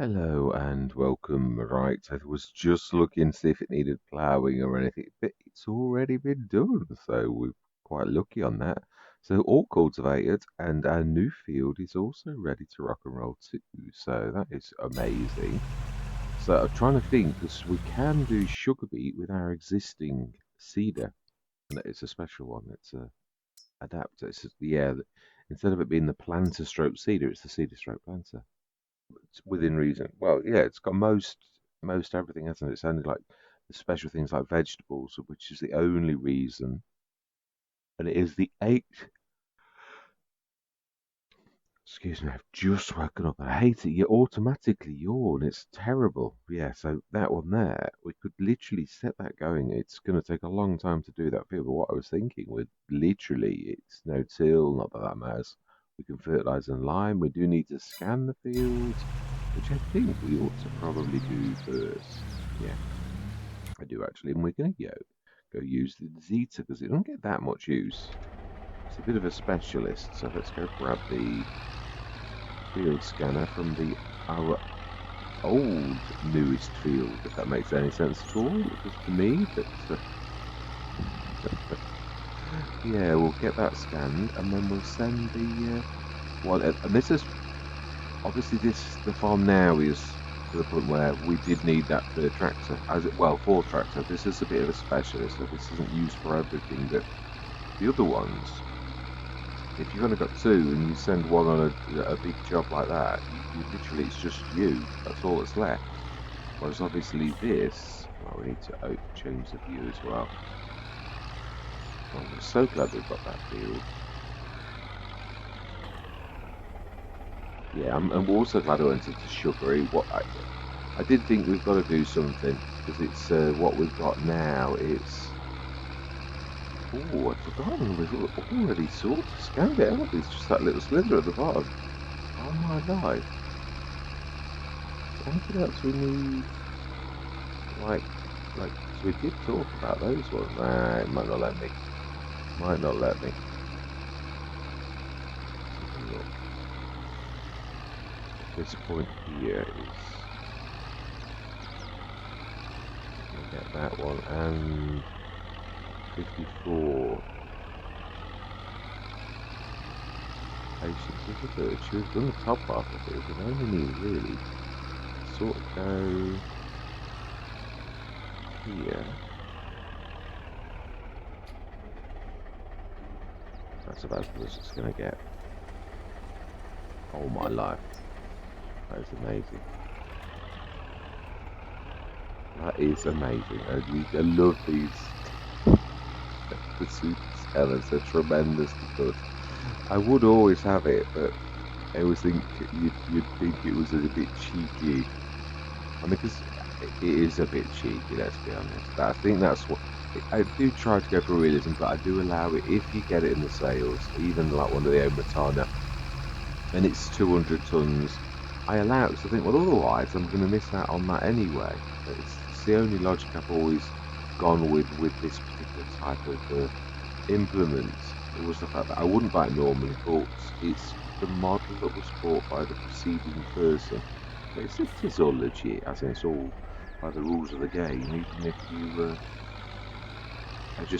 Hello and welcome. Right, I was just looking to see if it needed ploughing or anything, but it's already been done, so we're quite lucky on that. So all cultivated, and our new field is also ready to rock and roll too. So that is amazing. So I'm trying to think because we can do sugar beet with our existing seeder, and it's a special one. It's a adapter. Instead of it being the planter stroke seeder, it's the seeder stroke planter. It's within reason. Well, yeah, it's got most everything, hasn't it? It's only like the special things like vegetables, which is the only reason. And it is the eighth. Excuse me, I've just woken up. I hate it. You automatically yawn. It's terrible. Yeah, so that one there, we could literally set that going. It's going to take a long time to do that field. But what I was thinking with literally, it's no till, not that that matters. We can fertilize and lime. We do need to scan the field, which I think we ought to probably do first. Yeah, I do actually. And we're going to go use the Zeta because it doesn't get that much use. It's a bit of a specialist. So let's go grab the field scanner from the our old newest field, if that makes any sense at all. Because to me, that's yeah, we'll get that scanned and then we'll send the well. And this is obviously the farm now is to the point where we did need that third tractor as it well fourth tractor. This is a bit of a specialist, so this isn't used for everything. But the other ones, if you've only got two and you send one on a big job like that, you literally it's just you. That's all that's left. Whereas obviously this, well, we need to change the view as well. Well, I'm so glad we've got that field. Yeah, I'm also glad I went into sugary. I did think we've got to do something because it's what we've got now. It's oh, I'd forgotten we've already sort of scanned it out. It's just that little slither at the bottom. Oh my life! Is there anything else we need? Like, so we did talk about those ones. Nah, it might not let me. Might not let me. Look, this point here is. We'll get that one and 54. Patience is a virtue. We've done the top half of it. We only need really sort of go here. That's about as good as it's going to get. Oh my life. That is amazing. That is amazing. I love these. The super sellers are tremendously good. I would always have it, but I always think you'd think it was a bit cheeky. I mean, because it is a bit cheeky, let's be honest. I think that's what I do try to go for realism, but I do allow it if you get it in the sales, even like one of the Omatana, and it's 200 tons. I allow it because I think, well, otherwise I'm going to miss out on that anyway. It's the only logic I've always gone with this particular type of implement. It was the fact that I wouldn't buy it normally, but it's the model that was bought by the preceding person. It is all legit, as in it's all by the rules of the game. Even if you,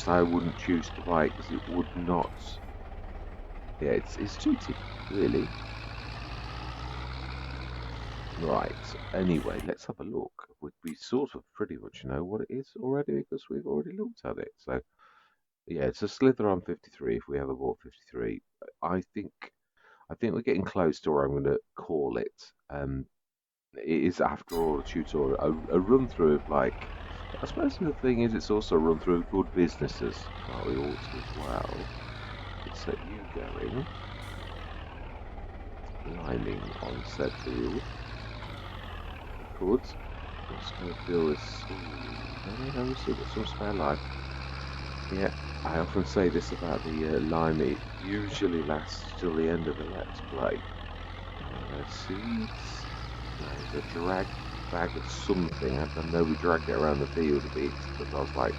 I wouldn't choose to buy it because it would not. Yeah, it's cheating, really. Right. Anyway, let's have a look. We sort of pretty much know what it is already because we've already looked at it. So yeah, it's a Slither on 53. If we ever bought 53, I think I think we're getting close to where I'm going to call it. It is, after all, a tutorial, a run through of like. I suppose the thing is, it's also a run through of good businesses. Well, we ought to as well. Let's set you going, liming on said field. Good. Let's go fill this. Ooh, no, we've still got some spare life. Yeah, I often say this about the lime. It usually lasts till the end of the let's play. Seeds. There's a drag bag of something. I know we dragged it around the field a bit, but I was like,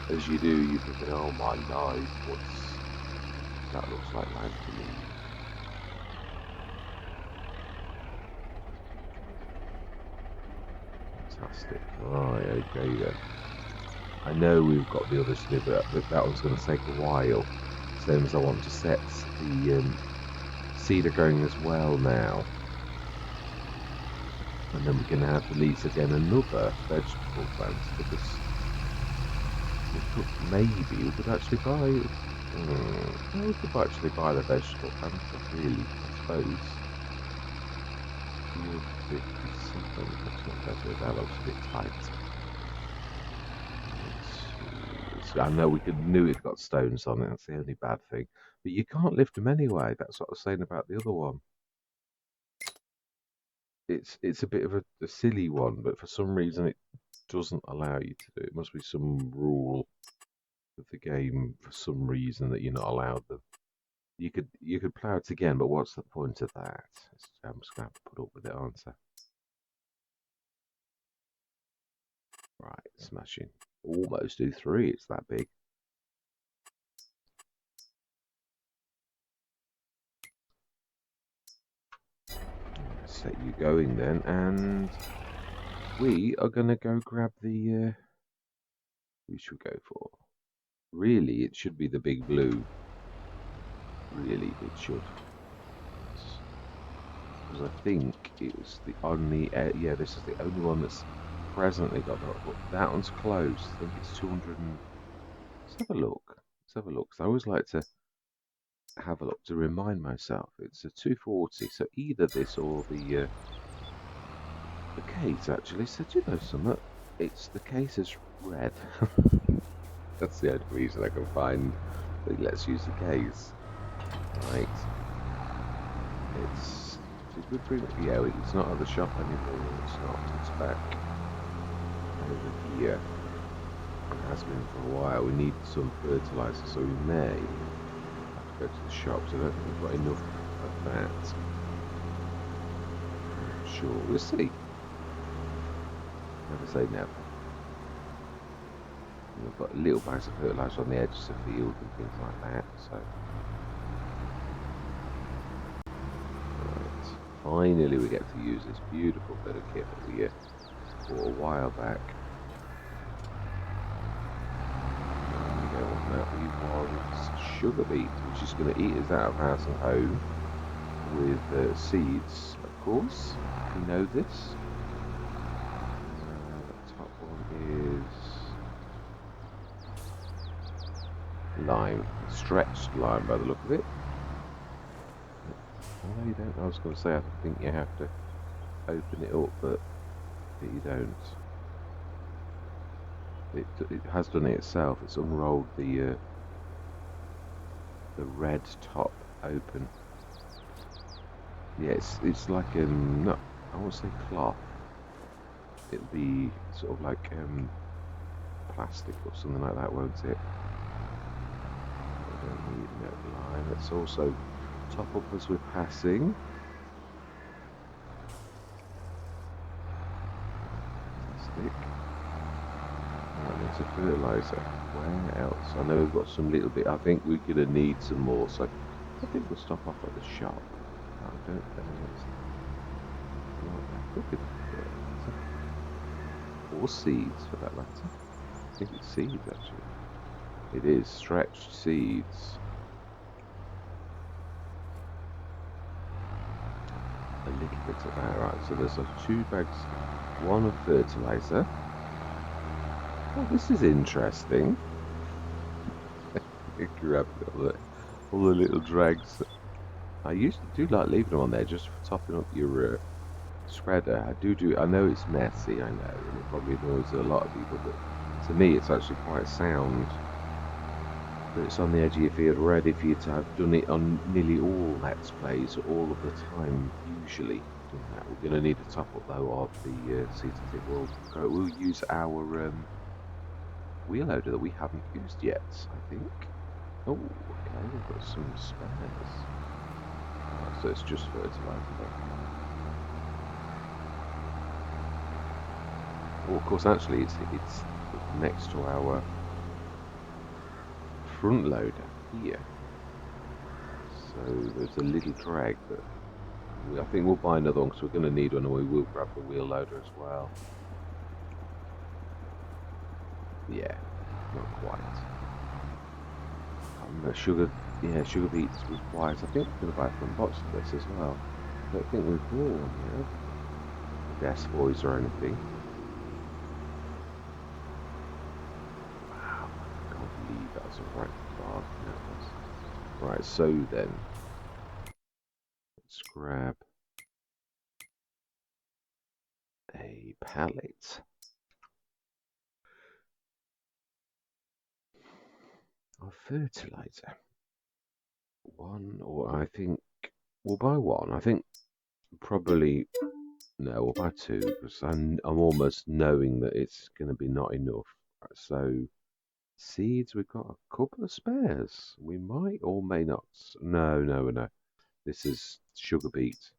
as you do, you're thinking, oh my life, that looks like land to me. Fantastic. Right, okay then. I know we've got the others to do, but that one's going to take a while. Same as I want to set the cedar going as well now. And then we can add the leaves again, another vegetable plant, because maybe we could actually buy. No, we could actually buy the vegetable plant, really, I suppose. 57, that's not better, that looks a bit tight. I know knew it got stones on it, that's the only bad thing. But you can't lift them anyway, that's what I was saying about the other one. It's a bit of a silly one, but for some reason it doesn't allow you to do it. It must be some rule of the game for some reason that you're not allowed them. You could plough it again, but what's the point of that? I'm just going to have to put up with it, aren't I? Right, smashing. Almost do 3, it's that big. Set you going then, and we are going to go grab the... who should we go for? Really, it should be the big blue. Really, it should. Because I think it was the only... yeah, this is the only one that's presently got that. But that one's closed. I think it's 200 and... Let's have a look. Let's have a look. Because I always like to have a look to remind myself. It's a 240. So either this or the case, actually. So do you know something? It's the case is red. That's the only reason I can find. But let's use the case. Right. It's good for... Yeah, it's not at the shop anymore. It's not. It's back over here. It has been for a while. We need some fertilizer, so we may have to go to the shops. I don't think we've got enough of that. I'm not sure. We'll see. Never say never. And we've got little bags of fertilizer on the edges of the field and things like that. So. Finally we get to use this beautiful bit of kit that we bought a while back. And we go on that we sugar beet, which is going to eat us out of house and home with seeds, of course. We know this. The top one is lime, stretched lime by the look of it. No, you don't. I was going to say, I think you have to open it up, but you don't. It has done it itself. It's unrolled the red top open. Yeah, it's like not, I won't say cloth. It'll be sort of like plastic or something like that, won't it? I don't need no line. Let's also top up as we're passing. Fantastic. Right, there's a fertilizer. Where else? I know we've got some little bit. I think we're going to need some more, so I think we'll stop off at the shop. I don't know. Look at that. Or seeds, for that matter. I think it's seeds, actually. It is stretched seeds. A little bit of that, right? So there's 2 bags, one of fertilizer. Oh, this is interesting. Grab all the little drags. I used to do like leaving them on there just for topping up your spreader. I know it's messy, I know, and it probably annoys a lot of people, but to me it's actually quite sound that it's on the edge of your field, ready for you to have done it on nearly all Let's Plays all of the time, usually. We're going to need a top up though of the seeds. I think we'll use our wheel loader that we haven't used yet, I think. Oh, okay, we've got some spares. So it's just fertilizer. Oh, of course, actually, it's next to our front loader here. So there's a little drag, but I think we'll buy another one because we're going to need one, and we will grab the wheel loader as well. Yeah, not quite. I remember sugar. Yeah, sugar beets was wise. I think we're going to buy a front box of this as well. I don't think we've bought one yet. The desk boys or anything. Wow, I can't believe that was a right bargain. That was. Right, so then, let's grab a pallet of fertilizer. One, or I think we'll buy one. I think probably no, we'll buy two because I'm almost knowing that it's going to be not enough. Right, so seeds, we've got a couple of spares. We might or may not. No, no, no. This is sugar beet.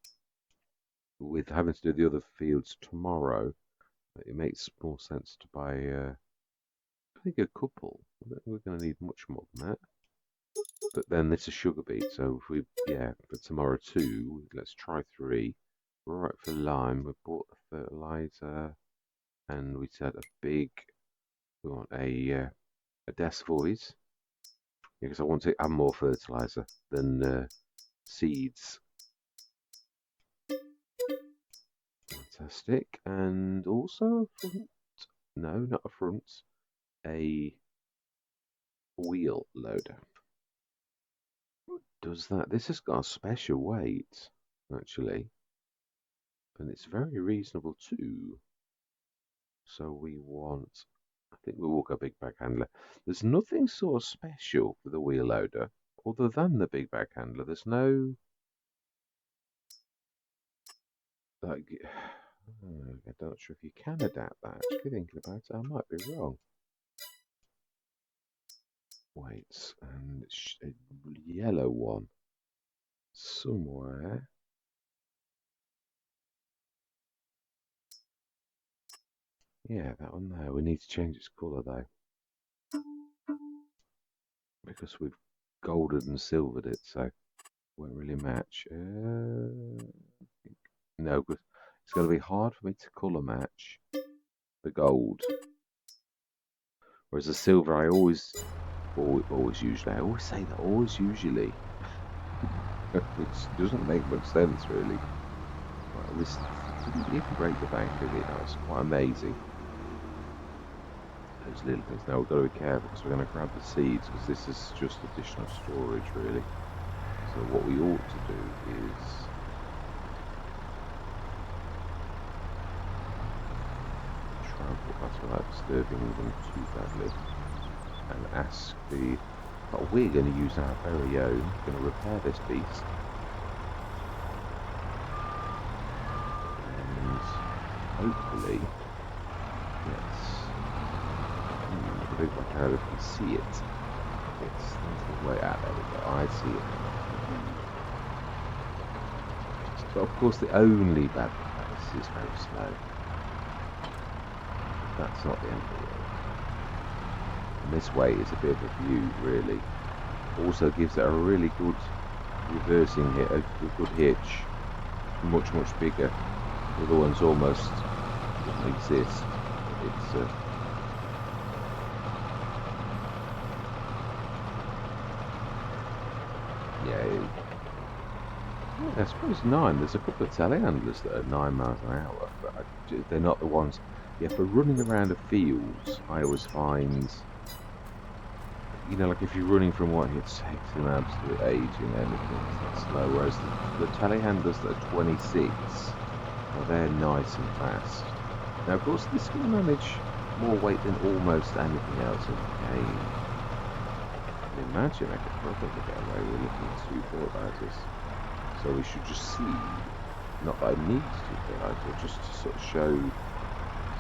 With having to do the other fields tomorrow, it makes more sense to buy. I think a couple. I don't think we're going to need much more than that. But then this is sugar beet, so if we, yeah, for tomorrow two, let's try three. We're right for lime. We bought the fertilizer, and we said we want a desk voice, because I want to add more fertilizer than seeds. Fantastic, and also a front. No, not a front. A wheel loader. Does that? This has got a special weight, actually, and it's very reasonable too. So we want, I think we will go big bag handler. There's nothing sort of special for the wheel loader other than the big bag handler. There's no, like, I'm not sure if you can adapt that. Actually, thinking about it, I might be wrong. Wait, and it's a yellow one somewhere. Yeah, that one there. We need to change its colour though, because we've golded and silvered it, so it won't really match. No, but it's going to be hard for me to colour match the gold. Whereas the silver, I always usually, I always say that, always usually, which doesn't make much sense really. Well, this didn't even break the bank, did it? That's quite amazing. Those little things. Now we've got to be careful because we're going to grab the seeds because this is just additional storage really. So what we ought to do is travel, that's without disturbing them too badly, and ask the, but we're going to use our very own, going to repair this beast, and hopefully, yes, the big black arrow can see it. It's the way out, there we go, I see it. So of course the only bad thing is very slow. That's not the end of the world. And this way is a bit of a view, really. Also gives it a really good reversing hit, a good hitch. Much, much bigger. The other one's almost doesn't exist. It's yeah, I suppose 9. There's a couple of telehandlers that are 9 miles an hour, but they're not the ones. Yeah, for running around the fields, I always find, you know, like if you're running from what it takes an absolute age and anything, it's not slow. Whereas the telehandlers that are 26, well, they're nice and fast. Now, of course, this can manage more weight than almost anything else in the game. I can imagine I could probably get away with looking at 2 fertilizers. So we should just see, not that I need to, but just to sort of show the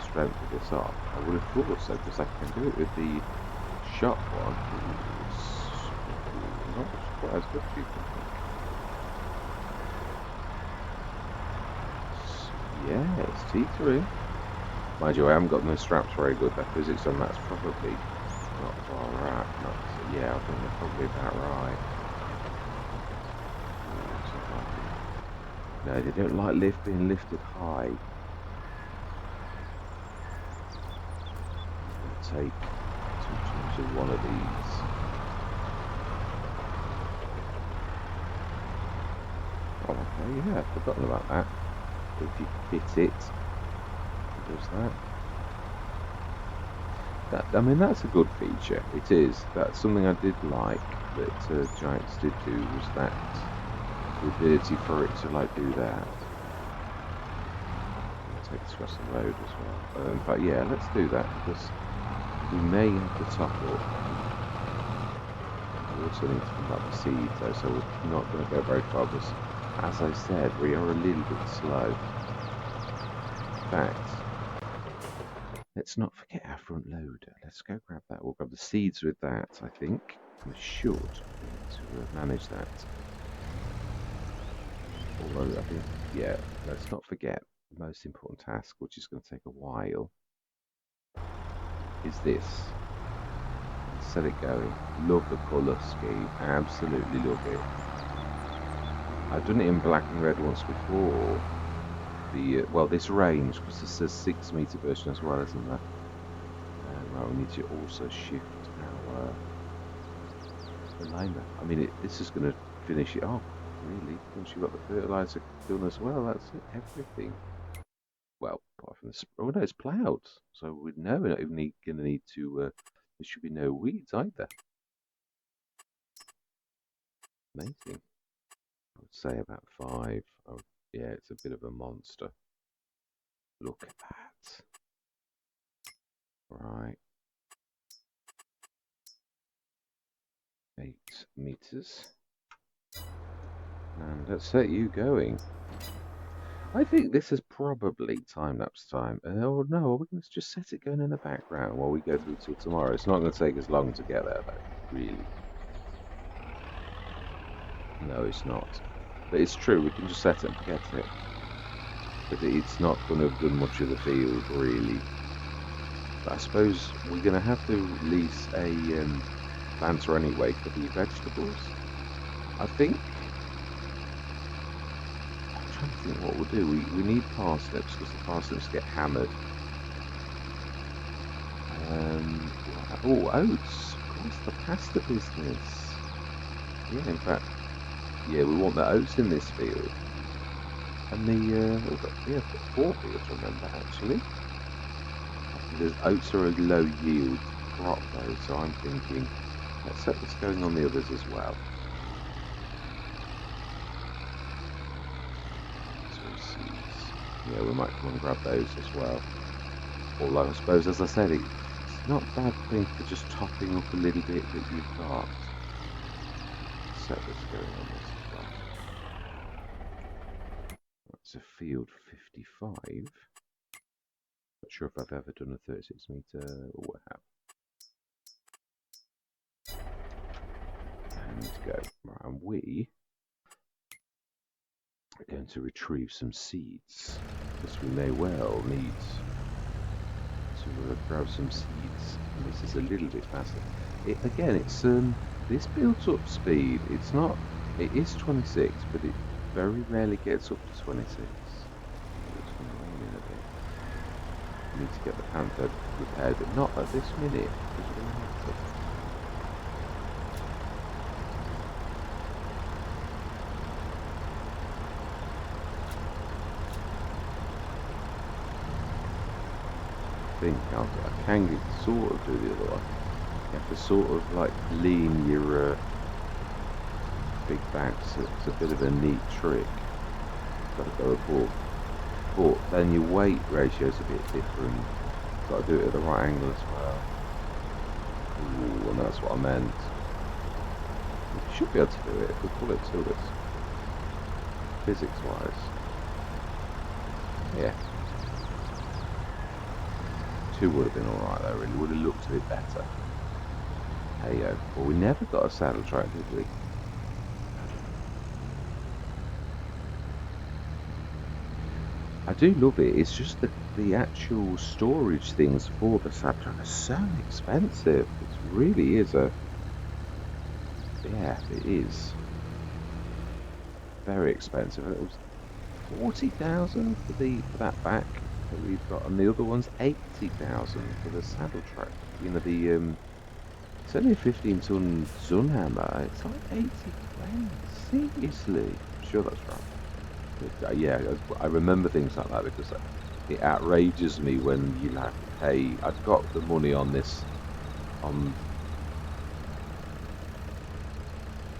strength of this up. I would have thought so, because I can do it with the shot one. It's not quite as good as you think. Yeah, it's T3. Mind you, I haven't got no straps very good. That physics on that's probably not far out. Yeah, I think they're probably about right. No, they don't like being lifted high. Take to one of these. Oh, okay, yeah, I've forgotten about that. If you hit it, it does that. I mean, that's a good feature. It is. That's something I did like that Giants did do, was that the ability for it to like do that. I'll take this across the road as well. But yeah, let's do that because we may have to top up. We also need to come up the seeds though, so we're not going to go very far because, as I said, we are a little bit slow. In fact, let's not forget our front loader. Let's go grab that. We'll grab the seeds with that, I think. We should be able to manage that. Although, I think, yeah, let's not forget the most important task, which is going to take a while, is this. Set it going. Love the colour scheme. Absolutely love it. I've done it in black and red once before. Well, this range, because this is a 6-metre version as well, isn't there? Right, we need to also shift our alignment. I mean, this is going to finish it off, really. Once you've got the fertiliser done as well, that's it, everything. Well, apart from the... Oh, no, it's ploughed. So we know we're not even going to need to... there should be no weeds either. Amazing. I would say about 5. Oh, yeah, it's a bit of a monster. Look at that. Right. 8 meters. And let's set you going. I think this is probably time-lapse time. Oh no, we're going to just set it going in the background while we go through till tomorrow. It's not going to take us long to get there, though. Really. No, it's not. But it's true, we can just set it and forget it. But it's not going to have done much of the field, really. But I suppose we're going to have to lease a planter anyway for the vegetables. I think... I'm trying to think what we'll do. We need parsnips because the parsnips get hammered. Oh, oats. Of course, the pasta business. Yeah, in fact, yeah, we want the oats in this field. And we've got 4 fields, remember, actually. Because oats are a low yield crop, though, so I'm thinking, let's set this going on the others as well. So seeds. Yeah, we might come and grab those as well. Although, I suppose, as I said, it's not a bad thing for just topping up a little bit that you've got. Set this going on this as well. That's a field 55. Not sure if I've ever done a 36 metre. Oh, I have. And go. Right, and we are going to retrieve some seeds because we may well need to grab some seeds. And this is a little bit faster. Again, it's this builds up speed. It's not. It is 26, but it very rarely gets up to 26. It's going to rain in a bit. We need to get the panther repaired, but not at this minute. Because we're going to have to. I can sort of do the other one. You have to sort of like lean your big back, so it's a bit of a neat trick. Got to go above, but then your weight ratio is a bit different. Got to do it at the right angle as well. Ooh, and that's what I meant. You should be able to do it if we pull it to us, physics-wise. Yeah. 2 would have been alright though, really. Would have looked a bit better. Hey yo. Well, we never got a saddle track, did we? I do love it. It's just the actual storage things for the saddle track are so expensive. It really is yeah, it is. Very expensive. It was 40,000 for that back that we've got, and the other one's 80,000 for the saddle track. You know, It's only a 15-ton sun hammer. It's like 80 grand. Seriously? I'm sure that's right. Yeah, I remember things like that because it outrages me when you have to pay. I'd got the money on this on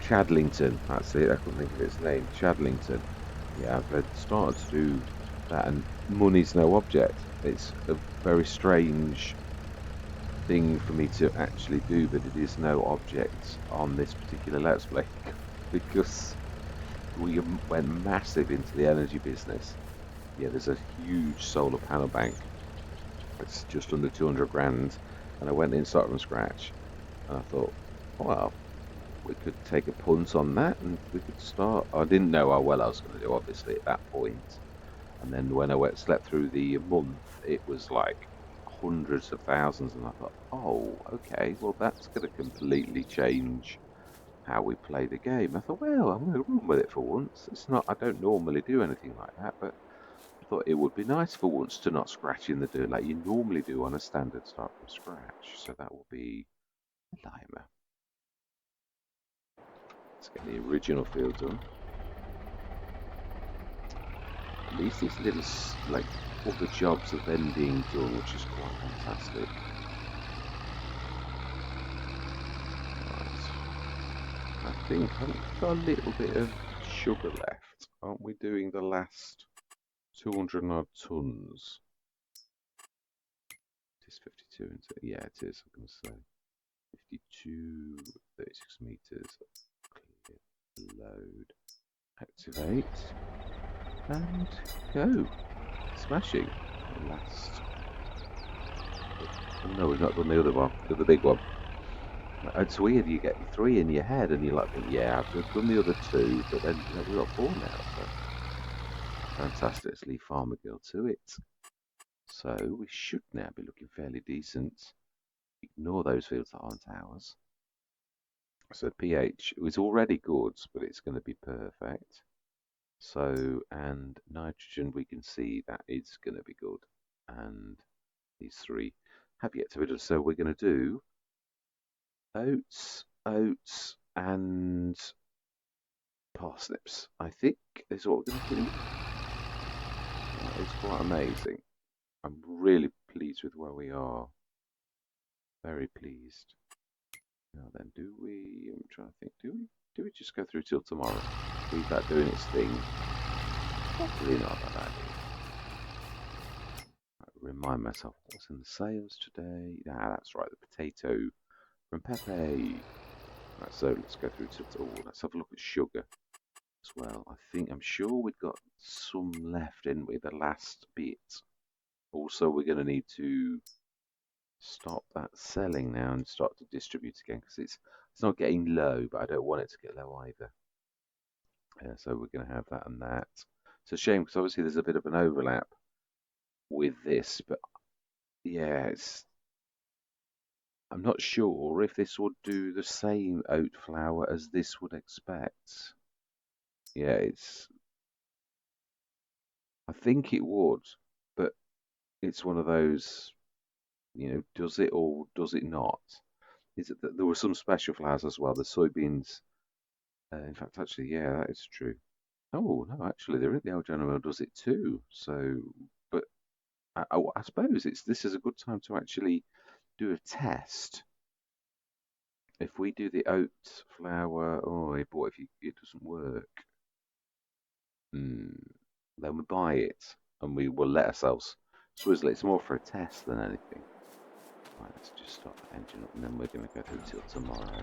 Chadlington. That's it. I couldn't think of its name. Chadlington. Yeah, I've started to do that, and money's no object. It's a very strange thing for me to actually do, but it is no object on this particular Let's Play because we went massive into the energy business. Yeah, there's a huge solar panel bank. It's just under 200 grand, and I went in, started from scratch, and I thought, well, we could take a punt on that, and we could start. I didn't know how well I was going to do, obviously, at that point. And then when I slept through the month, it was like hundreds of thousands, and I thought, oh, okay, well, that's going to completely change how we play the game. I thought, well, I'm going to run with it for once. It's not, I don't normally do anything like that, but I thought it would be nice for once to not scratch in the dirt like you normally do on a standard start from scratch. So that will be a limer. Let's get the original field done. At least these little, like, all the jobs are then being done, which is quite fantastic. Right. I think, haven't we got a little bit of sugar left? Aren't we doing the last 200 odd tons? It is 52, isn't it? Yeah, it is, I'm going to say. 52, 36 meters. Clear, load, activate, and go. Smashing. The last. Oh, no, we've not done the other one, the big one. It's weird, you get three in your head and you're like, yeah, I've done the other two, but then we've got four now, so fantastic. Let's leave Farmer Girl to it. So we should now be looking fairly decent. Ignore those fields that aren't ours. So pH was already good, but it's going to be perfect. So, and nitrogen, we can see that is going to be good. And these three have yet to be done. So we're going to do oats, and parsnips. I think is what we're going to do. That is quite amazing. I'm really pleased with where we are. Very pleased. Now then, do we? I'm trying to think. Do we just go through till tomorrow? Leave that doing its thing. Probably not a bad idea. Remind myself what's in the sales today. Ah, that's right, the potato from Pepe. Right, so let's go through to let's have a look at sugar as well. I'm sure we've got some left in with the last bit. Also, we're going to need to stop that selling now and start to distribute again because it's not getting low, but I don't want it to get low either. Yeah, so we're going to have that and that. It's a shame because obviously there's a bit of an overlap with this, but yeah, I'm not sure if this would do the same oat flour as this would expect. Yeah, I think it would, but it's one of those, does it or does it not? Is it that there were some special flours as well? The soybeans, in fact, actually, yeah, that is true. Oh no, actually, the old General does it too. So, but I suppose this is a good time to actually do a test. If we do the oat flour, oh boy, if it doesn't work, then we buy it and we will let ourselves swizzle it. It's more for a test than anything. Right, let's just start the engine up and then we're going to go through till tomorrow.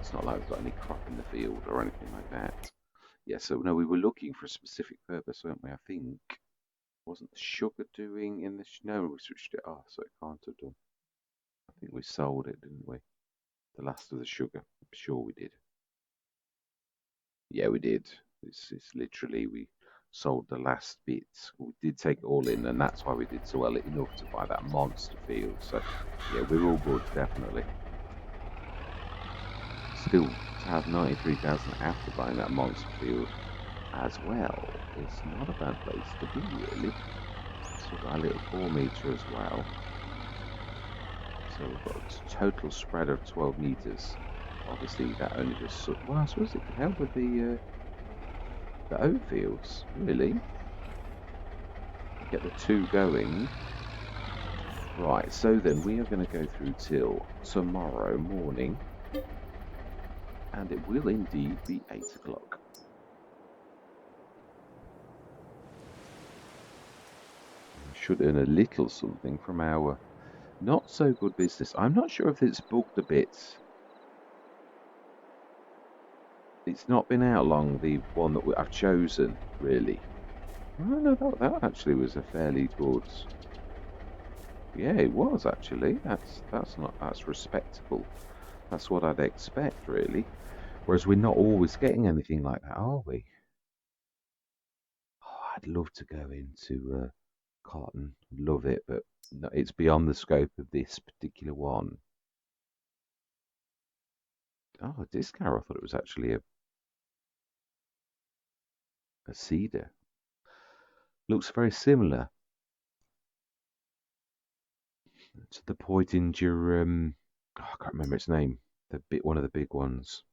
It's not like we've got any crop in the field or anything like that. Yeah, so no, we were looking for a specific purpose, weren't we? I think. Wasn't the sugar doing in this? No, we switched it off, so it can't have done. I think we sold it, didn't we? The last of the sugar. I'm sure we did. Yeah, we did. It's literally we sold the last bit. We did take it all in, and that's why we did so well enough to buy that monster field. So yeah, we're all good, definitely. Still, to have 93,000 after buying that monster field as well, it's not a bad place to be, really. So we've got a little 4 meter as well. So we've got a total spread of 12 meters. Obviously, that only does so. Well, I suppose it could help with the oat fields, really. Get the two going. Right, so then we are going to go through till tomorrow morning, and it will indeed be 8 o'clock. We should earn a little something from our not so good business. I'm not sure if it's bugged a bit. It's not been out long, the one that I've chosen, really. Oh no, that actually was a fairly good. Yeah, it was actually. That's respectable. That's what I'd expect, really. Whereas we're not always getting anything like that, are we? Oh, I'd love to go into cotton. Love it, but no, it's beyond the scope of this particular one. Oh, a discar. I thought it was actually a cedar. Looks very similar to the Poitinger. Oh, I can't remember its name. One of the big ones.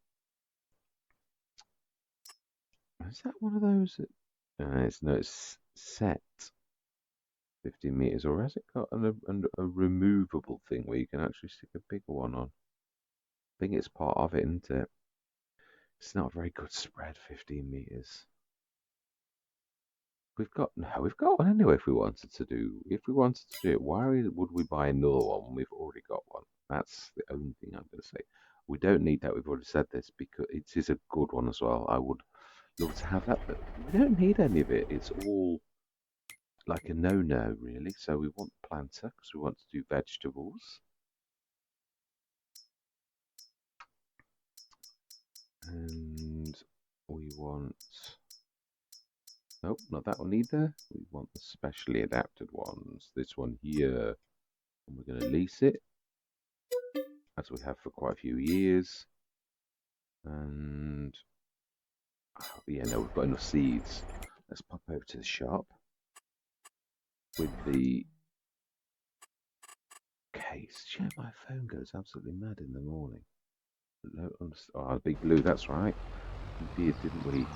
Is that one of those? It's set 15 meters, or has it got a removable thing where you can actually stick a bigger one on? I think it's part of it, isn't it? It's not a very good spread, 15 meters. We've got one anyway. If we wanted to do it, why would we buy another one when we've already got one? That's the only thing I'm going to say. We don't need that. We've already said this because it is a good one as well. I would love to have that, but we don't need any of it. It's all like a no-no, really. So we want planter because we want to do vegetables, and we want. Nope, not that one either. We want the specially adapted ones. This one here, and we're going to lease it, as we have for quite a few years. And oh, yeah, no, we've got enough seeds. Let's pop over to the shop with the case. Yeah, my phone goes absolutely mad in the morning. Oh, Big Blue, that's right. We did, didn't we?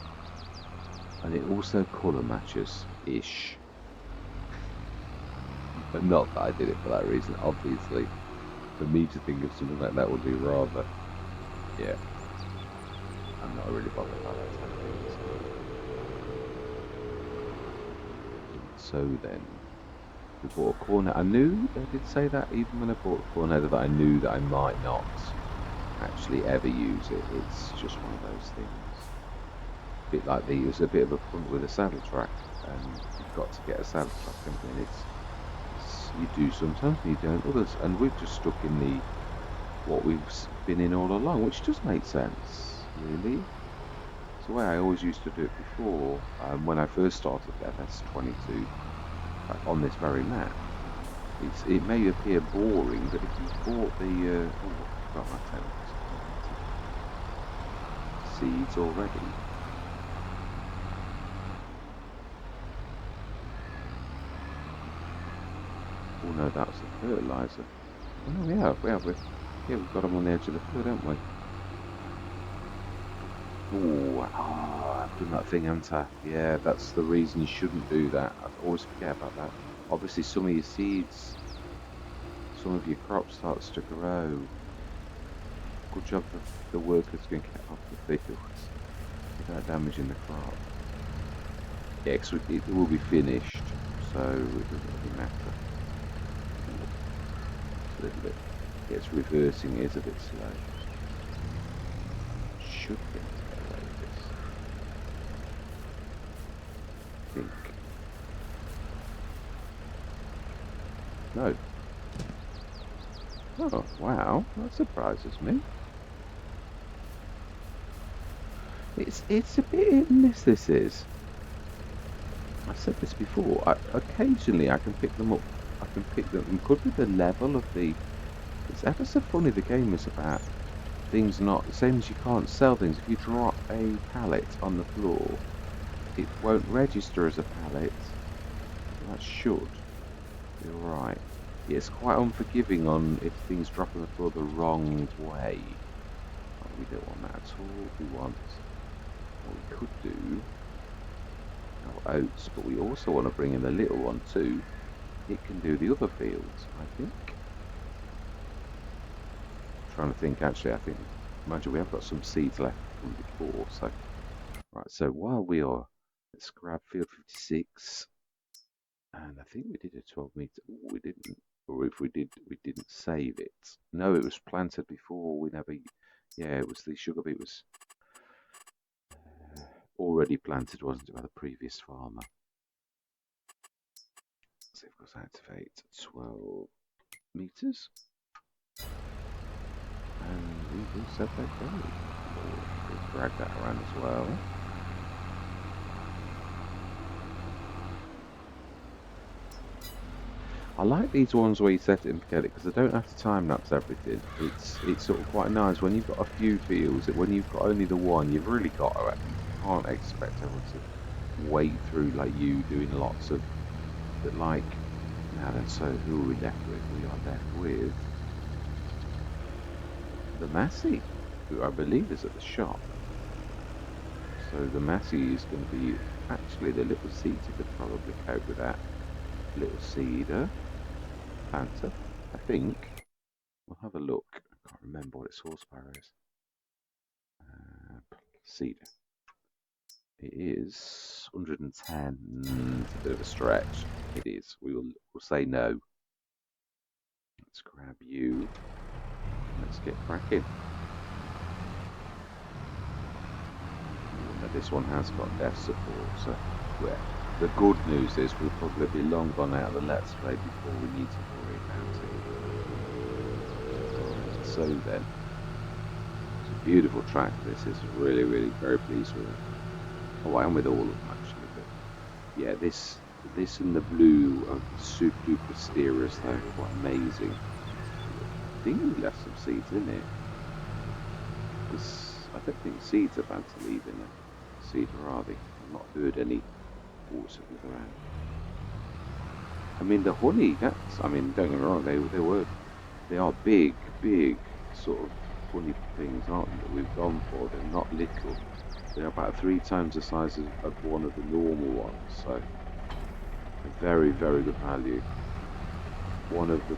And it also colour matches ish. But not that I did it for that reason, obviously. For me to think of something like that would be rather, yeah. I'm not really bothered about that type of thing. So then, we bought a cornet. I knew I did say that even when I bought a cornet that I knew that I might not actually ever use it. It's just one of those things. A bit like it was a bit of a punt with a saddle track, and you've got to get a saddle track, and you do sometimes, and you don't others. And we've just stuck in what we've been in all along, which does make sense, really. It's the way I always used to do it before, when I first started FS22 on this very map. It may appear boring, but if you bought the I've got my seeds already. Oh no, that was the fertilizer. Oh no, we've got them on the edge of the field, haven't we? I've done that thing, haven't I? Yeah, that's the reason you shouldn't do that. I always forget about that. Obviously, some of your seeds, some of your crops starts to grow. Good job the workers can get off the fields without damaging the crop. Yeah, because it will be finished, so it doesn't really matter. It's a little bit. Yeah, it's reversing. It is a bit slow. Should be. Think. No. Oh, wow. That surprises me. It's a bit hit and miss, this is. I said this before. Occasionally I can pick them up. I can pick them. It could be the level of the. It's ever so funny. The game is about things not the same as you can't sell things. If you drop a pallet on the floor, it won't register as a pallet. That should be right. Yeah, it's quite unforgiving on if things drop on the floor the wrong way. Oh, we don't want that at all. We want what we could do our oats, but we also want to bring in the little one too. It can do the other fields, I think. Trying to think, actually, I think, imagine we have got some seeds left from before. So, right, so while we are, let's grab field 56. And I think we did a 12 meter. Ooh, we didn't. Or if we did, we didn't save it. No, it was planted before. We never. Yeah, it was the sugar beet was already planted, wasn't it, by the previous farmer? So of course activate 12 meters. And we will set that going. We'll drag that around as well. I like these ones where you set it and forget it because I don't have to time lapse everything. It's sort of quite nice when you've got a few fields. When you've got only the one, you've really got to. You can't expect everyone to wade through like you doing lots of. But like now then, so who are we left with? We are left with the Massey, who I believe is at the shop. So the Massey is going to be actually the little seeder could probably cope with that. Little cedar. Panther, I think. We'll have a look. I can't remember what its horsepower is. Cedar. It is 110. It's a bit of a stretch. It is. We'll say no. Let's grab you. Let's get cracking. This one has got death support, so the good news is we'll probably be long gone out of the Let's Play before we need to worry about it. So then, it's a beautiful track. This is really, really very pleased with it. Oh, I am with all of them actually, but yeah, this and the blue are super duper steerers. They're quite amazing. I think we left some seeds in it. I don't think seeds are about to leave in it. Seed, or are they? I've not heard any water around. I mean, the honey. I mean, don't get me wrong. They are big, big sort of honey things, aren't they? That we've gone for. They're not little. They're about 3 times the size of one of the normal ones. So, a very, very good value. One of the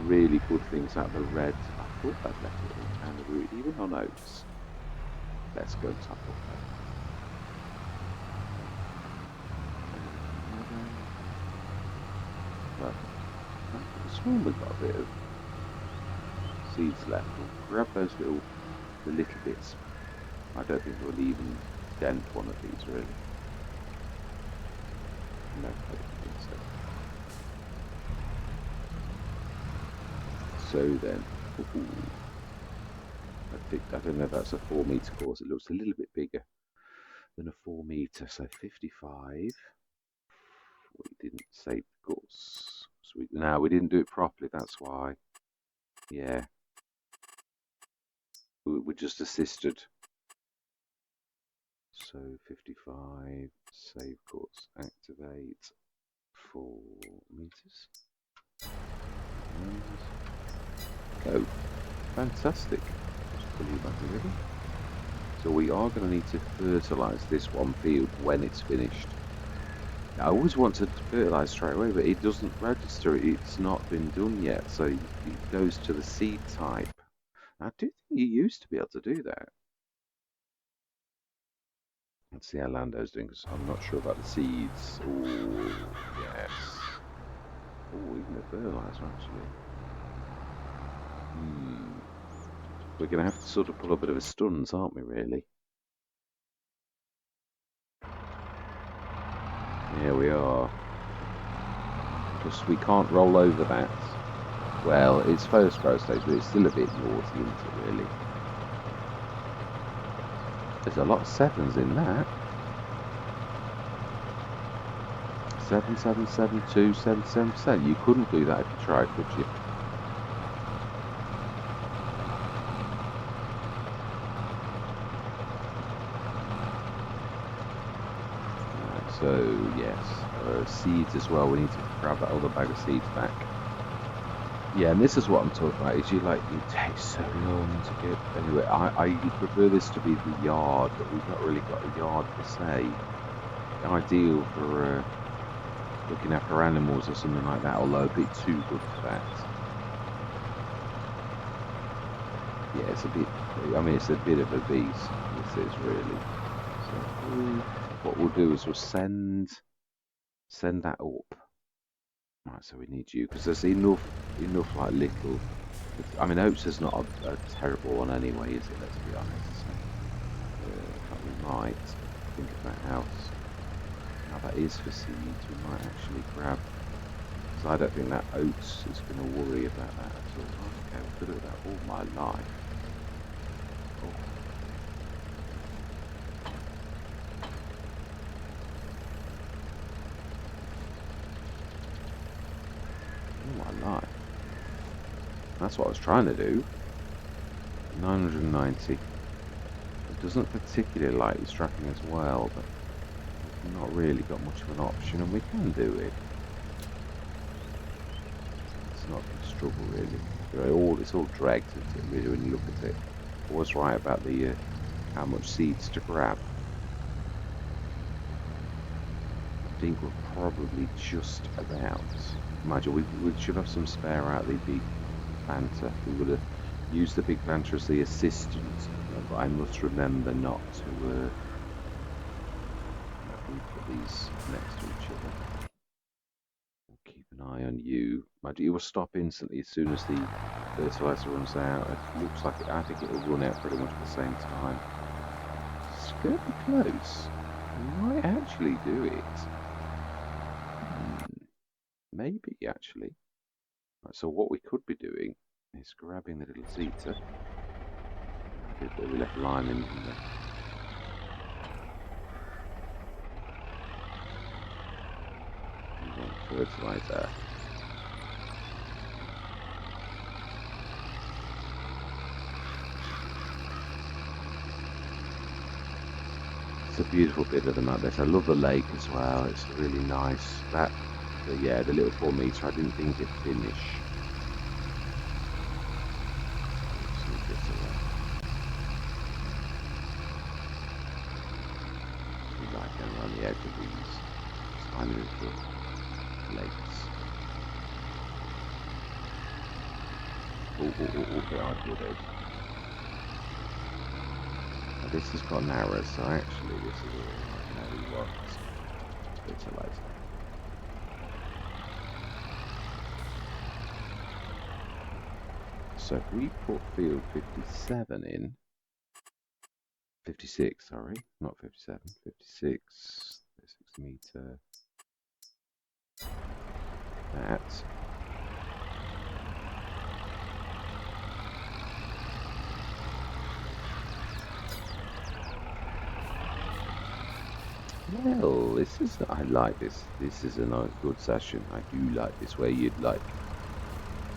really good things out of the red. I thought I'd left it in kangaroo, even on oats. Let's go top up that. Well, I sworn we've got a bit of seeds left. We'll grab those the little bits. I don't think we'll even dent one of these really. No, I don't think so. So then, I don't know if that's a 4 meter course. It looks a little bit bigger than a 4 meter, so 55. We didn't save the course. So we didn't do it properly. That's why. Yeah, we just assisted. So 55, save course, activate 4 meters. Go. Fantastic. Just pull you back already. So we are going to need to fertilise this one field when it's finished. I always want to fertilise straight away, but it doesn't register. It's not been done yet, so it goes to the seed type. I do think you used to be able to do that. Let's see how Lando's doing, because I'm not sure about the seeds. Oh, yes. Oh, even the fertiliser, actually. We're going to have to sort of pull a bit of a stuns, aren't we, really? Yeah, we are. Because we can't roll over that. Well, it's first growth stage, but it's still a bit naughty, isn't it, really? There's a lot of 7s in that. 7, 7, 7, 2, 7, 7%. You couldn't do that if you tried, could you? So, yes, seeds as well. We need to grab that other bag of seeds back. Yeah, and this is what I'm talking about. Is you like it takes so long to get. Anyway, I prefer this to be the yard, but we've not really got a yard per se. Ideal for looking after animals or something like that, although a bit too good for that. Yeah, it's a bit. I mean, it's a bit of a beast. This is really. So what we'll do is we'll send that up. Right, so we need you because there's enough like little. I mean, oats is not a terrible one anyway, is it? Let's be honest. So, but we might think about how that is for seeds. We might actually grab because I don't think that oats is going to worry about that at all. Okay, I've got that all my life. Oh, all my life. That's what I was trying to do. 990. It doesn't particularly like strapping as well, but we've not really got much of an option, and we can do it. It's not a struggle really. It's all dragged, isn't it, really, when you look at it. I was right about the how much seeds to grab. I think we're probably just about. Imagine we should have some spare out the big planter. We would have used the big planter as the assistant, but I must remember not to. We put these next to each other. We'll keep an eye on you. Imagine you will stop instantly as soon as the fertilizer runs out. It looks like I think it will run out pretty much at the same time. It's going to be close. We might actually do it. Maybe actually. Right, so what we could be doing is grabbing the little Zeta. We left lime in there. Fertilizer. It's a beautiful bit of the map. I love the lake as well. It's really nice. Yeah, the little 4 meter. I didn't think it'd finish. We like going around the edge of these tiny little lakes. Okay, I did it. Now this has got narrow, so actually this is all right. Now we want fertilizer. So if we put field 57 in, 56, sorry, not 57, 56, 6 meter, that. Well, I like this. This is a nice, good session. I do like this, where you'd like,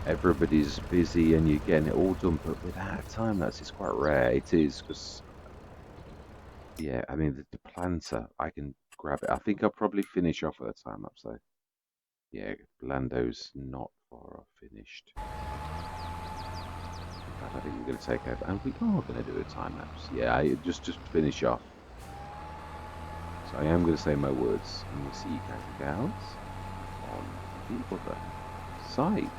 everybody's busy and you're getting it all done, but without time, it's quite rare. It is, because, yeah, I mean, the planter, I can grab it. I think I'll probably finish off at a time lapse, though. Yeah, Lando's not far off finished. In fact, I think we're going to take over, and we are going to do a time lapse. Yeah, just finish off. So I am going to say my words, and we'll see you guys and gals on the other side.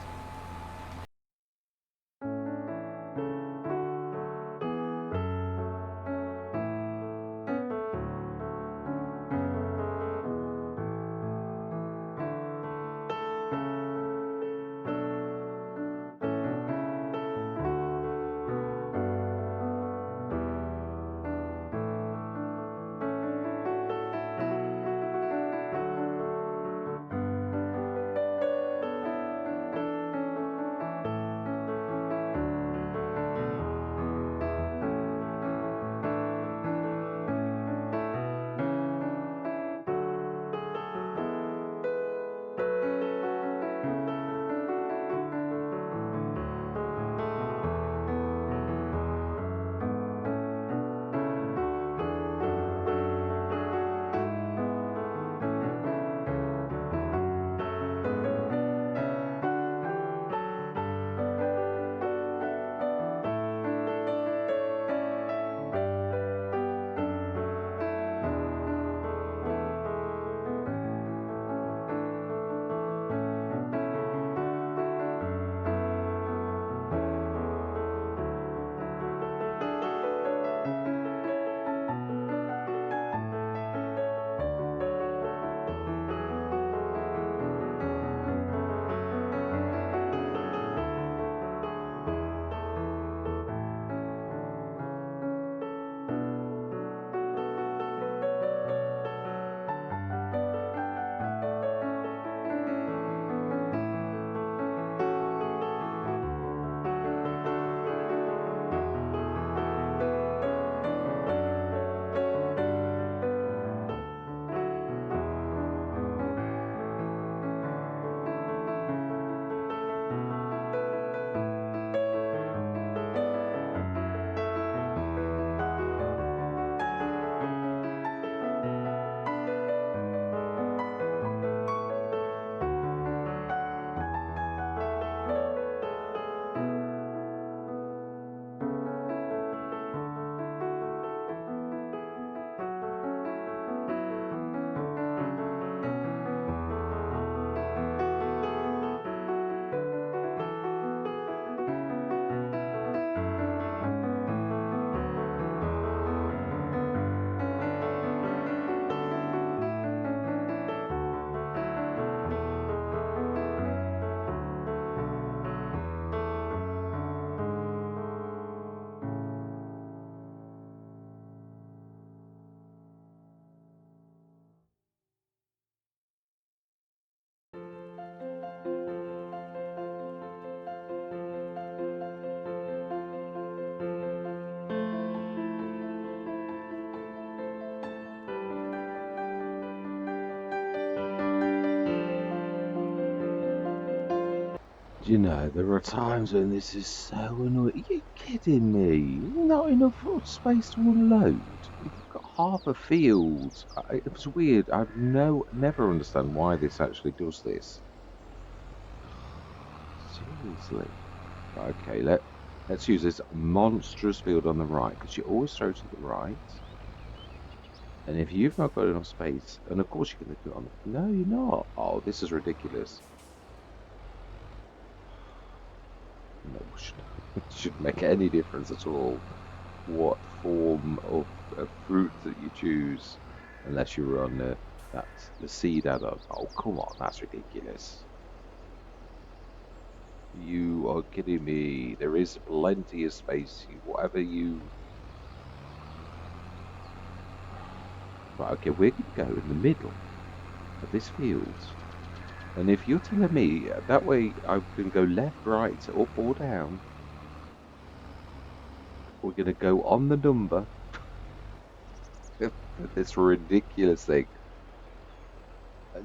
Do you know, there are times when this is so annoying. Are you kidding me? Not enough space to unload. You've got half a field. It was weird. Never understand why this actually does this. Seriously. Right, okay, let's use this monstrous field on the right because you always throw to the right. And if you've not got enough space, and of course you're going to do it on the. No, you're not. Oh, this is ridiculous. No, shouldn't make any difference at all what form of fruit that you choose, unless you run the seed add-on. Oh, come on, that's ridiculous. You are kidding me. There is plenty of space. Whatever you. Right, okay, we're going to go in the middle of this field. And if you're telling me that way I can go left, right, up or down, we're going to go on the number for this ridiculous thing.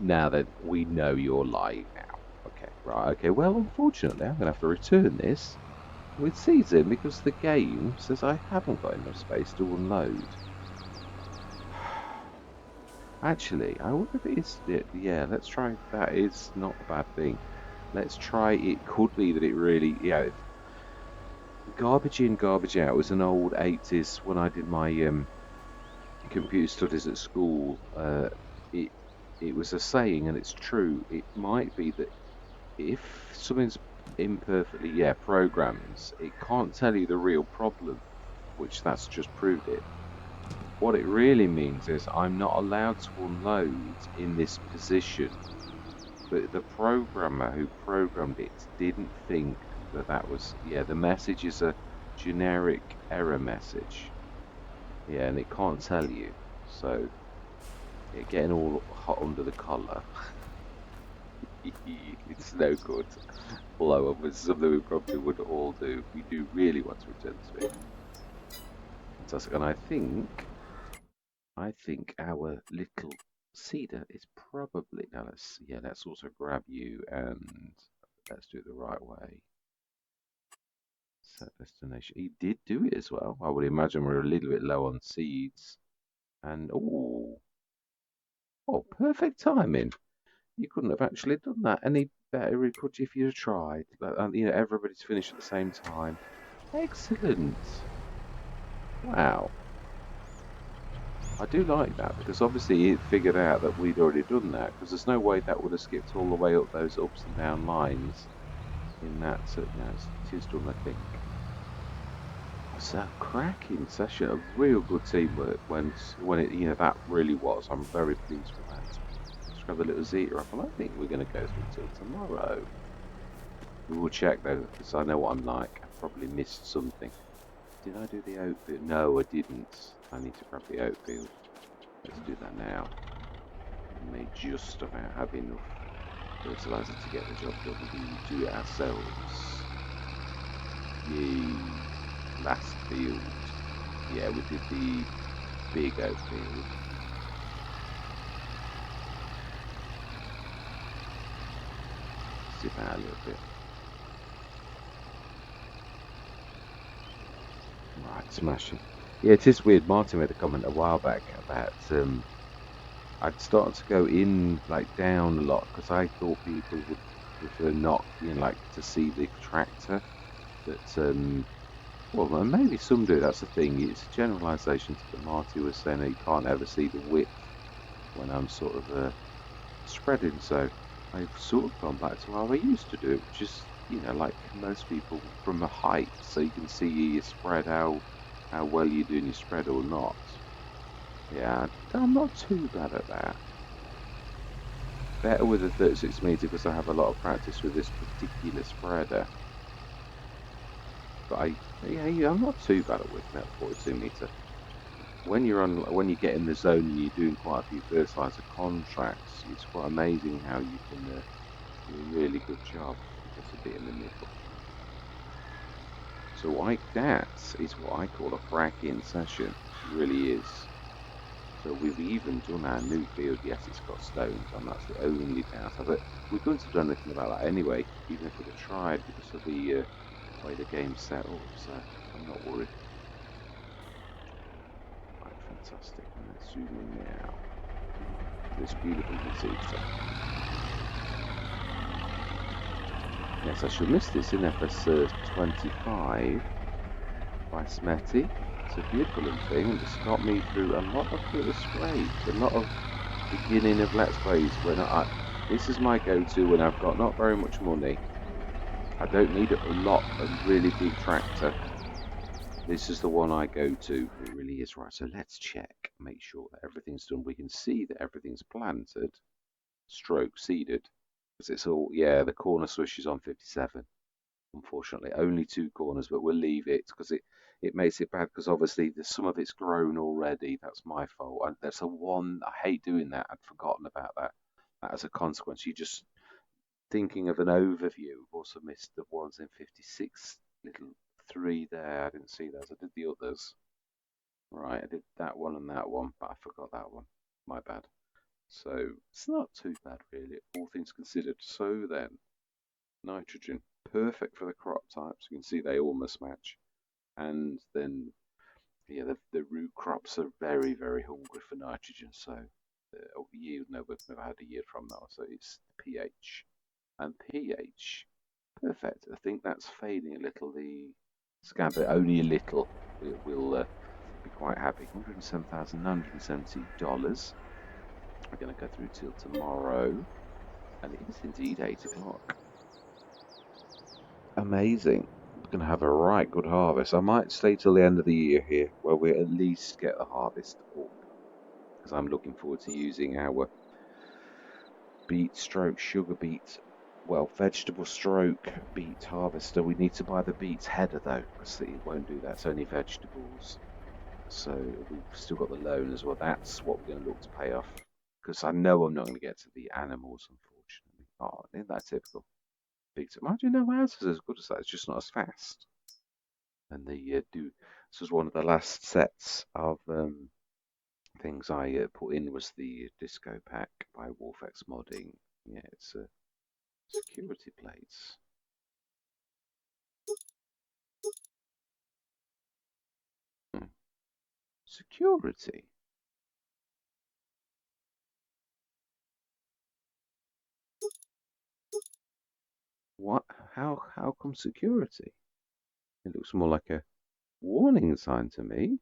Now then, we know you're lying now. Okay, right, okay. Well, unfortunately, I'm going to have to return this with season because the game says I haven't got enough space to unload. Actually, I wonder if it is. Yeah, let's try. That is not a bad thing. Let's try. It could be that it really. Yeah, garbage in, garbage out was an old 80s when I did my computer studies at school. It it was a saying, and it's true. It might be that if something's imperfectly, yeah, programs, it can't tell you the real problem, which that's just proved it. What it really means is I'm not allowed to unload in this position, but the programmer who programmed it didn't think that that was, yeah, the message is a generic error message. Yeah, and it can't tell you. So, yeah, getting all hot under the collar, it's no good. Blow up is something we probably would all do. We do really want to return this bit. Fantastic. And I think our little cedar is probably now. Let's also grab you and let's do it the right way. Set destination. He did do it as well. I would imagine we're a little bit low on seeds. And oh, perfect timing. You couldn't have actually done that any better, could you, if you'd tried? Everybody's finished at the same time. Excellent. Wow. I do like that because obviously it figured out that we'd already done that because there's no way that would have skipped all the way up those ups and down lines in that. It is done, I think. So cracking session, a real good teamwork when it that really was. I'm very pleased with that. Let's grab the little Zeta up, and I think we're going to go through till tomorrow. We will check though because I know what I'm like. I probably missed something. Did I do the oat field? No, I didn't. I need to grab the oat field. Let's do that now. We may just about have enough fertilizer to get the job done. We do it ourselves. Yay. Last field. Yeah, we did the big oat field. Zip out a little bit. Right, smashing. Yeah, it is weird. Martin made a comment a while back about I'd started to go in like down a lot because I thought people would prefer not, like to see the tractor. But well, maybe some do. That's the thing. It's a generalisation to what Marty was saying that you can't ever see the width when I'm sort of spreading. So I've sort of gone back to how I used to do it, which is like most people from a height, so you can see your spread, how well you're doing your spread or not. Yeah, I'm not too bad at that. Better with a 36 meter because I have a lot of practice with this particular spreader. But yeah, I'm not too bad at whipping out 42 meter. When you get in the zone and you're doing quite a few fertilizer contracts, it's quite amazing how you can do a really good job. Just a bit in the middle. So that is what I call a cracking session. It really is. So we've even done our new field. Yes, it's got stones on. That's the only downside. But we couldn't have done anything about that anyway, even if we'd have tried, because of the way the game's set up. So I'm not worried. Right, fantastic. And let's zoom in now. It's beautiful, you can see. So. Yes, I should miss this in FS 25 by Smetty. It's a beautiful little thing, and it's got me through a lot of the scrapes, a lot of beginning of Let's Plays when this is my go-to when I've got not very much money. I don't need a really big tractor. This is the one I go to. It really is. Right, so let's check, make sure that everything's done. We can see that everything's planted, stroke seeded. Because it's all, yeah, the corner swish is on 57. Unfortunately, only 2 corners, but we'll leave it because it makes it bad because obviously some of it's grown already. That's my fault. And there's a one, I hate doing that. I'd forgotten about that. That as a consequence, you just thinking of an overview. I've also missed the ones in 56, little 3 there. I didn't see those. I did the others. Right, I did that one and that one, but I forgot that one. My bad. So it's not too bad really, all things considered. So then, nitrogen, perfect for the crop types. You can see they almost match. And then, yeah, the root crops are very, very hungry for nitrogen. So yield, no, we've never had a yield from that. So it's pH. And pH, perfect. I think that's fading a little. The scab, only a little. We'll be quite happy. $107,970. We're going to go through till tomorrow. And it is indeed 8 o'clock. Amazing. We're going to have a right good harvest. I might stay till the end of the year here, where we at least get the harvest up. Because I'm looking forward to using our beet stroke sugar beet, well, vegetable stroke beet harvester. We need to buy the beets header though, because it won't do that. It's only vegetables. So we've still got the loan as well. That's what we're going to look to pay off. Because I know I'm not going to get to the animals, unfortunately. Oh, isn't that typical? Why do you know ours is as good as that? It's just not as fast. And they do. This was one of the last sets of things I put in was the disco pack by Wolfex Modding. Yeah, it's security plates. Security. What? How come security? It looks more like a warning sign to me.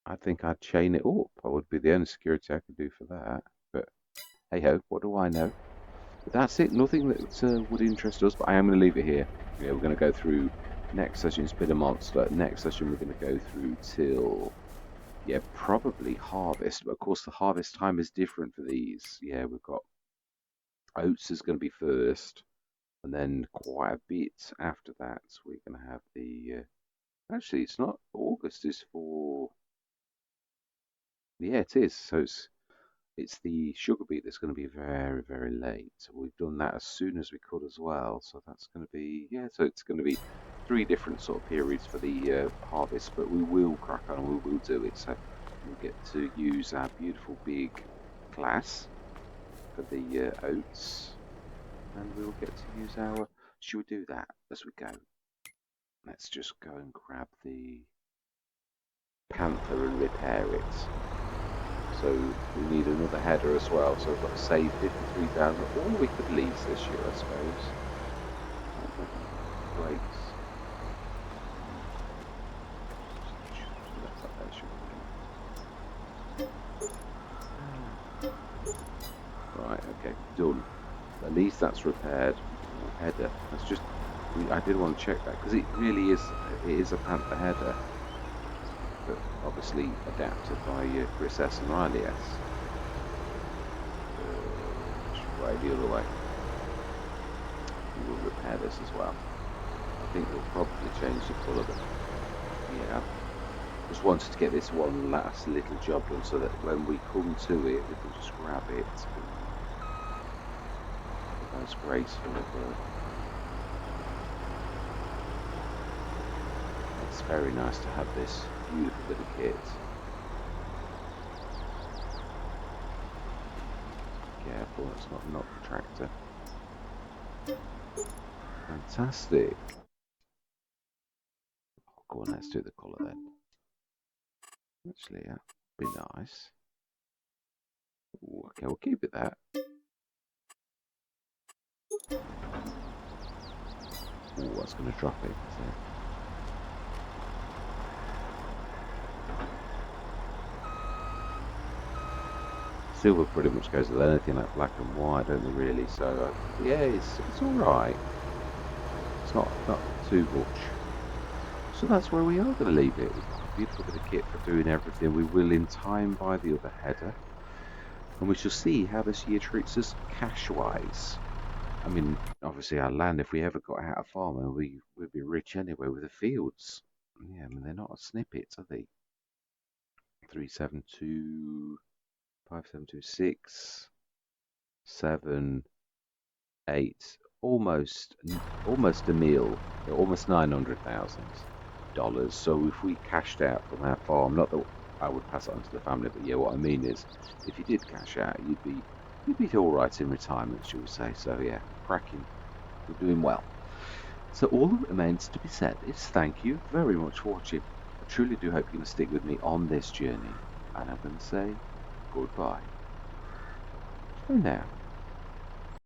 I think I'd chain it up. I would be the only security I could do for that. But hey ho, what do I know? But that's it. Nothing that would interest us. But I am going to leave it here. Yeah, we're going to go through next session. It's been a monster. Next session we're going to go through till probably harvest. But of course the harvest time is different for these. Yeah, we've got oats is going to be first, and then quite a bit after that. So we're going to have the. Actually, it's not August. Is for. Yeah, it is. So it's the sugar beet that's going to be very, very late. So we've done that as soon as we could as well. So that's going to be, so it's going to be 3 different sort of periods for the harvest, but we will crack on and we will do it. So we'll get to use our beautiful big glass for the oats, and we'll get to use our, should we do that as we go? Let's just go and grab the Panther and repair it. So we need another header as well. So we've got to save 53,000. Or we could lease this year, I suppose. Great. Right, okay, done. At least that's repaired. Header. That's just. I did want to check that because it really is. It is a Panther header, but obviously adapted by Chris S and Riley S. Right, the other way. We will repair this as well. I think we'll probably change the colour, but yeah. Just wanted to get this one last little job done so that when we come to it, we can just grab it. That's graceful. It's very nice to have this beautiful bit of kit. Oh, that's not the tractor. Fantastic. Oh, go on, let's do the colour then. Actually, yeah, be nice. Ooh, okay, we'll keep it that. Oh, that's going to drop it, isn't it? Silver pretty much goes with anything like black and white, don't they, really? So, yeah, it's all right. It's not too much. So that's where we are going to leave it. We've got a beautiful bit of kit for doing everything. We will in time buy the other header. And we shall see how this year treats us cash-wise. I mean, obviously our land, if we ever got out of farming, we'd be rich anyway with the fields. Yeah, I mean, they're not snippets, are they? 372, 5726, 7, 8, almost a meal, almost $900,000. So if we cashed out from our farm, not that I would pass it on to the family, but yeah, what I mean is, if you did cash out, you'd be all right in retirement, shall we say? So yeah, cracking, we're doing well. So all that remains to be said is thank you very much for watching. I truly do hope you're going to stick with me on this journey, and I'm going to say goodbye for now.